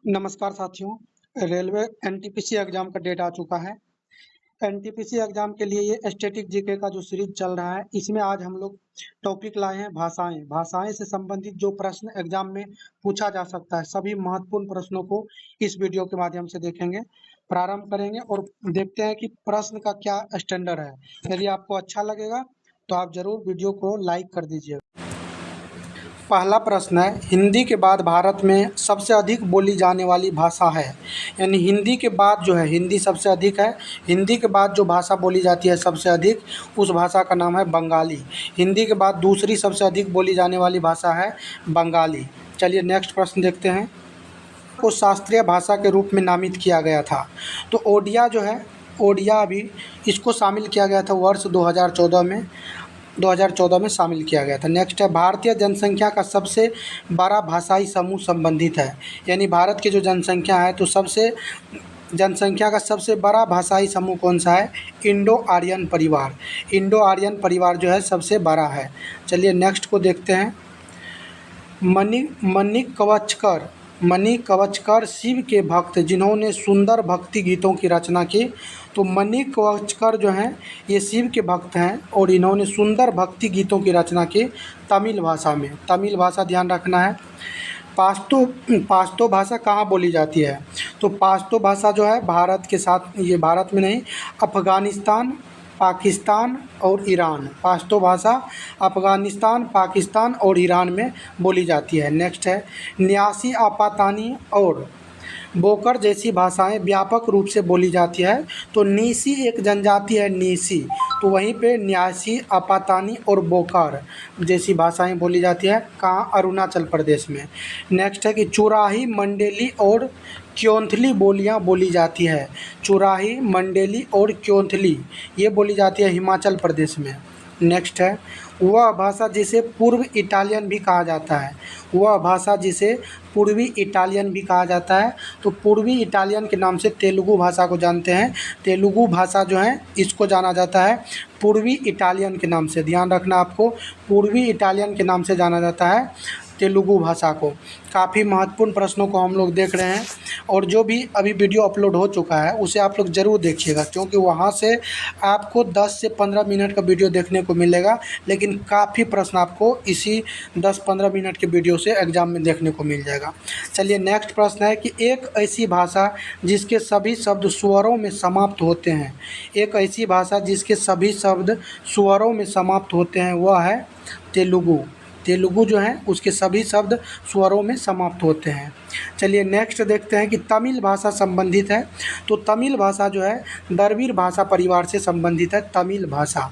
नमस्कार साथियों। Railway NTPC exam का डेट आ चुका है। एनटीपीसी एग्जाम के लिए ये स्टैटिक जीके का जो सीरीज चल रहा है, इसमें आज हम लोग टॉपिक लाए हैं भाषाएं। भाषाएं से संबंधित जो प्रश्न एग्जाम में पूछा जा सकता है, सभी महत्वपूर्ण प्रश्नों को इस वीडियो के माध्यम से देखेंगे, प्रारंभ करेंगे और देखते हैं कि प्रश्न का क्या स्टैंडर्ड है। यदि आपको अच्छा लगेगा तो आप जरूर वीडियो को लाइक कर दीजिएगा। पहला प्रश्न है, हिंदी के बाद भारत में सबसे अधिक बोली जाने वाली भाषा है। यानी हिंदी के बाद जो है, हिंदी सबसे अधिक है, हिंदी के बाद जो भाषा बोली जाती है सबसे अधिक, उस भाषा का नाम है बंगाली। हिंदी के बाद दूसरी सबसे अधिक बोली जाने वाली भाषा है बंगाली। चलिए नेक्स्ट प्रश्न देखते हैं। को शास्त्रीय भाषा के रूप में नामित किया गया था। तो ओडिया जो है, ओडिया अभी इसको शामिल किया गया था वर्ष 2014 में शामिल किया गया था। नेक्स्ट है, भारतीय जनसंख्या का सबसे बड़ा भाषाई समूह संबंधित है। यानी भारत की जो जनसंख्या है, तो जनसंख्या का सबसे बड़ा भाषाई समूह कौन सा है? इंडो आर्यन परिवार। इंडो आर्यन परिवार जो है सबसे बड़ा है। चलिए नेक्स्ट को देखते हैं। मणि कवचकर शिव के भक्त जिन्होंने सुंदर भक्ति गीतों की रचना की। तो मणि कवचकर जो हैं ये शिव के भक्त हैं और इन्होंने सुंदर भक्ति गीतों की रचना की तमिल भाषा में। तमिल भाषा ध्यान रखना है। पाश्तो भाषा कहाँ बोली जाती है? तो पाश्तो भाषा जो है भारत के साथ, ये भारत में नहीं, अफ़गानिस्तान, पाकिस्तान और ईरान। पाश्तो भाषा अफ़गानिस्तान, पाकिस्तान और ईरान में बोली जाती है। नेक्स्ट है, न्यासी, आपातानी और बोकर जैसी भाषाएं व्यापक रूप से बोली जाती है। तो नीसी एक जनजाति है, नीसी, तो वहीं पे न्यासी, आपातानी और बोकर जैसी भाषाएं बोली जाती है। कहाँ? अरुणाचल प्रदेश में। नेक्स्ट है कि चुराही, मंडेली और क्योंथली बोलियां बोली जाती है। चुराही, मंडेली और क्योंथली ये बोली जाती है हिमाचल प्रदेश में। नेक्स्ट है, वह भाषा जिसे पूर्व इटालियन भी कहा जाता है। वह भाषा जिसे पूर्वी इटालियन भी कहा जाता है। तो पूर्वी इटालियन के नाम से तेलुगु भाषा को जानते हैं। तेलुगु भाषा जो है इसको जाना जाता है पूर्वी इटालियन के नाम से। ध्यान रखना आपको, पूर्वी इटालियन के नाम से जाना जाता है तेलुगु भाषा को। काफ़ी महत्वपूर्ण प्रश्नों को हम लोग देख रहे हैं और जो भी अभी वीडियो अपलोड हो चुका है उसे आप लोग ज़रूर देखिएगा, क्योंकि वहाँ से आपको 10 से 15 मिनट का वीडियो देखने को मिलेगा, लेकिन काफ़ी प्रश्न आपको इसी 10-15 मिनट के वीडियो से एग्ज़ाम में देखने को मिल जाएगा। चलिए नेक्स्ट प्रश्न है कि एक ऐसी भाषा जिसके सभी शब्द स्वरों में समाप्त होते हैं। एक ऐसी भाषा जिसके सभी शब्द स्वरों में समाप्त होते हैं, वह है तेलुगु। तेलुगु जो है उसके सभी शब्द स्वरों में समाप्त होते हैं। चलिए नेक्स्ट देखते हैं कि तमिल भाषा संबंधित है। तो तमिल भाषा जो है द्रविड़ भाषा परिवार से संबंधित है, तमिल भाषा।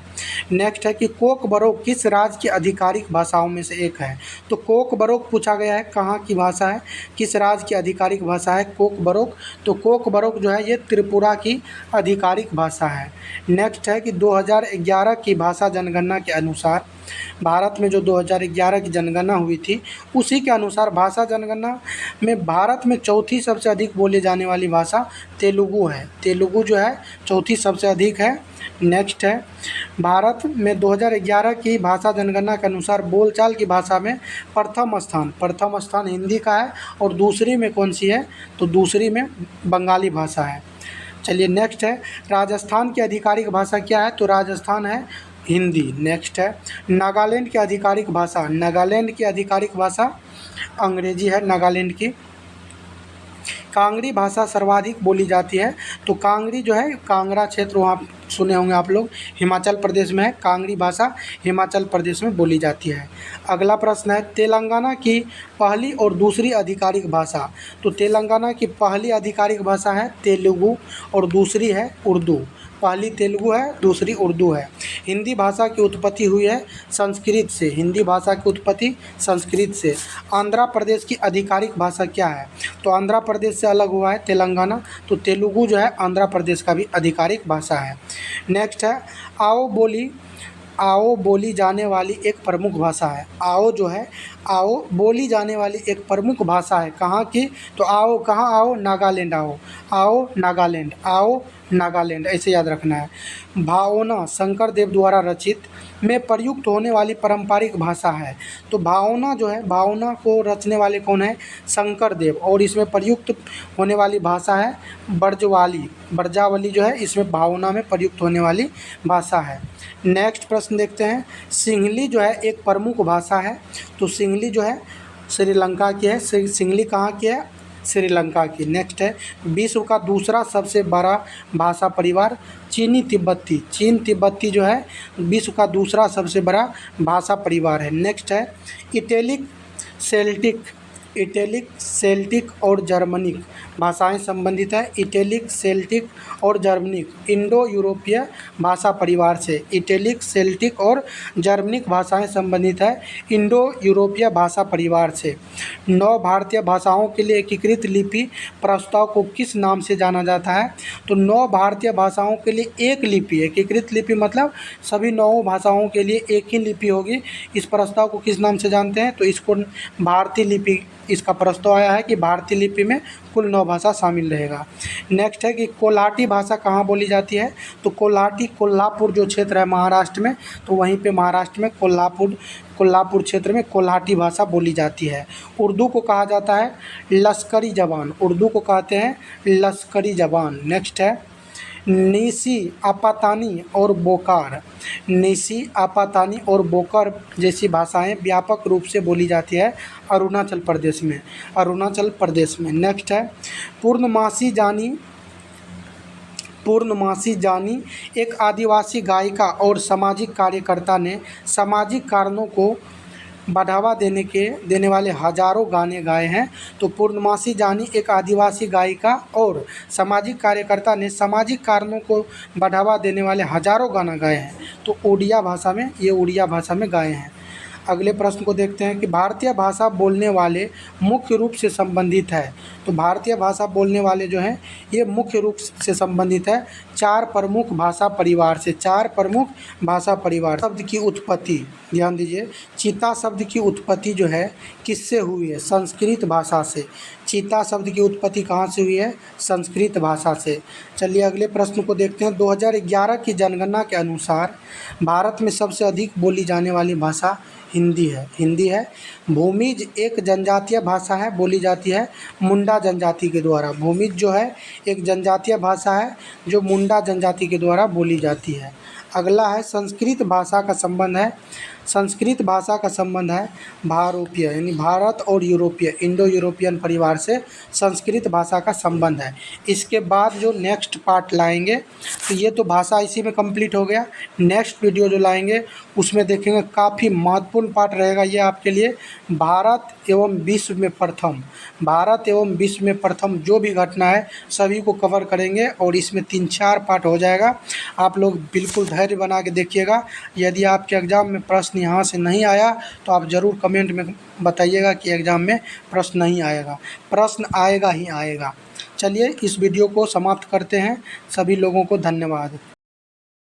नेक्स्ट है कि कोकबरोक किस राज्य की आधिकारिक भाषाओं में से एक है। तो कोकबरोक पूछा गया है कहाँ की भाषा है, किस राज्य की आधिकारिक भाषा है कोकबरोक। तो कोकबरोक जो है ये त्रिपुरा की आधिकारिक भाषा है। नेक्स्ट है कि 2011 की भाषा जनगणना के अनुसार, भारत में जो 2011 की जनगणना हुई थी उसी के अनुसार भाषा जनगणना में भारत में चौथी सबसे अधिक बोली जाने वाली भाषा तेलुगु है। तेलुगु जो है चौथी सबसे अधिक है। नेक्स्ट है, भारत में 2011 की भाषा जनगणना के अनुसार बोलचाल की भाषा में प्रथम स्थान हिंदी का है और दूसरी में कौन सी है? तो दूसरी में बंगाली भाषा है। चलिए नेक्स्ट है, राजस्थान की आधिकारिक भाषा क्या है? तो राजस्थान है हिंदी। नेक्स्ट है, नागालैंड की आधिकारिक भाषा, नागालैंड की आधिकारिक भाषा अंग्रेजी है नागालैंड की। कांगड़ी भाषा सर्वाधिक बोली जाती है। तो कांगड़ी जो है, कांगड़ा क्षेत्र, वहाँ सुने होंगे आप लोग, हिमाचल प्रदेश में है। कांगड़ी भाषा हिमाचल प्रदेश में बोली जाती है। अगला प्रश्न है, तेलंगाना की पहली और दूसरी आधिकारिक भाषा। तो तेलंगाना की पहली आधिकारिक भाषा है तेलुगु और दूसरी है उर्दू। पहली तेलुगु है, दूसरी उर्दू है। हिंदी भाषा की उत्पत्ति हुई है संस्कृत से। हिंदी भाषा की उत्पत्ति संस्कृत से। आंध्र प्रदेश की आधिकारिक भाषा क्या है? तो आंध्र प्रदेश से अलग हुआ है तेलंगाना, तो तेलुगु जो है आंध्र प्रदेश का भी आधिकारिक भाषा है। नेक्स्ट है, आओ बोली जाने वाली एक प्रमुख भाषा है। आओ जो है, आओ बोली जाने वाली एक प्रमुख भाषा है। कहाँ की? तो आओ, कहाँ आओ? नागालैंड आओ, आओ नागालैंड, आओ नागालैंड, ऐसे याद रखना है। भाओना शंकरदेव द्वारा रचित में प्रयुक्त होने वाली पारंपरिक भाषा है। तो भाओना जो है, भाओना को रचने वाले कौन है? शंकरदेव। और इसमें प्रयुक्त होने वाली भाषा है ब्रजवाली, ब्रजावली जो है इसमें भाओना में प्रयुक्त होने वाली भाषा है। नेक्स्ट प्रश्न देखते हैं। सिंहली जो है एक प्रमुख भाषा है। तो सिंहली जो है श्रीलंका की है। सिंहली कहाँ की है? श्रीलंका की। नेक्स्ट है विश्व का दूसरा सबसे बड़ा भाषा परिवार चीनी तिब्बती। चीन तिब्बती जो है विश्व का दूसरा सबसे बड़ा भाषा परिवार है। नेक्स्ट है इटैलिक सेल्टिक। इटैलिक सेल्टिक और जर्मनिक भाषाएं संबंधित है। इटैलिक सेल्टिक और जर्मनिक इंडो यूरोपीय भाषा परिवार से। इटैलिक सेल्टिक और जर्मनिक भाषाएं संबंधित है इंडो यूरोपीय भाषा परिवार से। 9 भारतीय भाषाओं के लिए एकीकृत लिपि प्रस्ताव को किस नाम से जाना जाता है? तो 9 भारतीय भाषाओं के लिए एक लिपि, एकीकृत लिपि मतलब सभी 9 भाषाओं के लिए एक ही लिपि होगी। इस प्रस्ताव को किस नाम से जानते हैं? तो इसको भारतीय लिपि, इसका प्रस्ताव आया है कि भारतीय लिपि में कुल 9 भाषा शामिल रहेगा। नेक्स्ट है कि कोल्हाटी भाषा कहाँ बोली जाती है? तो कोल्हाटी कोल्हापुर जो क्षेत्र है महाराष्ट्र में, तो वहीं पे महाराष्ट्र में कोल्हापुर क्षेत्र में कोल्हाटी भाषा बोली जाती है। उर्दू को कहा जाता है लश्करी ज़बान। उर्दू को कहते हैं लश्करी ज़बान। नेक्स्ट है नीसी, आपातानी और बोकार। नीसी, आपातानी और बोकर जैसी भाषाएं व्यापक रूप से बोली जाती है अरुणाचल प्रदेश में। अरुणाचल प्रदेश में। नेक्स्ट है पूर्णमासी जानी। पूर्णमासी जानी एक आदिवासी गायिका और सामाजिक कार्यकर्ता ने सामाजिक कारणों को बढ़ावा देने वाले हजारों गाने गाए हैं। तो पूर्णमासी जानी एक आदिवासी गायिका और सामाजिक कार्यकर्ता ने सामाजिक कारणों को बढ़ावा देने वाले हजारों गाना गाए हैं। तो उड़िया भाषा में, ये उड़िया भाषा में गाए हैं। अगले प्रश्न को देखते हैं कि भारतीय भाषा बोलने वाले मुख्य रूप से संबंधित है। तो भारतीय भाषा बोलने वाले जो हैं ये मुख्य रूप से संबंधित है 4 प्रमुख भाषा परिवार से। 4 प्रमुख भाषा परिवार। शब्द की उत्पत्ति ध्यान दीजिए। चीता शब्द की उत्पत्ति जो है किससे हुई है? संस्कृत भाषा से। चीता शब्द की उत्पत्ति कहाँ से हुई है? संस्कृत भाषा से। चलिए अगले प्रश्न को देखते हैं। 2011 की जनगणना के अनुसार भारत में सबसे अधिक बोली जाने वाली भाषा हिंदी है। हिंदी है। भूमिज एक जनजातीय भाषा है, बोली जाती है मुंडा जनजाति के द्वारा। भूमिज जो है एक जनजातीय भाषा है जो मुंडा जनजाति के द्वारा बोली जाती है। अगला है संस्कृत भाषा का संबंध है। संस्कृत भाषा का संबंध है भारोपीय यानी भारत और यूरोपीय इंडो यूरोपियन परिवार से संस्कृत भाषा का संबंध है। इसके बाद जो नेक्स्ट पार्ट लाएंगे, तो ये तो भाषा इसी में कंप्लीट हो गया। नेक्स्ट वीडियो जो लाएंगे उसमें देखेंगे काफ़ी महत्वपूर्ण पार्ट रहेगा ये आपके लिए। भारत एवं विश्व में प्रथम, भारत एवं विश्व में प्रथम जो भी घटना है सभी को कवर करेंगे और इसमें 3-4 पार्ट हो जाएगा। आप लोग बिल्कुल धैर्य बना के देखिएगा। यदि आपके एग्ज़ाम में प्रश्न यहाँ से नहीं आया तो आप ज़रूर कमेंट में बताइएगा कि एग्ज़ाम में प्रश्न नहीं आएगा। प्रश्न आएगा ही आएगा। चलिए इस वीडियो को समाप्त करते हैं। सभी लोगों को धन्यवाद।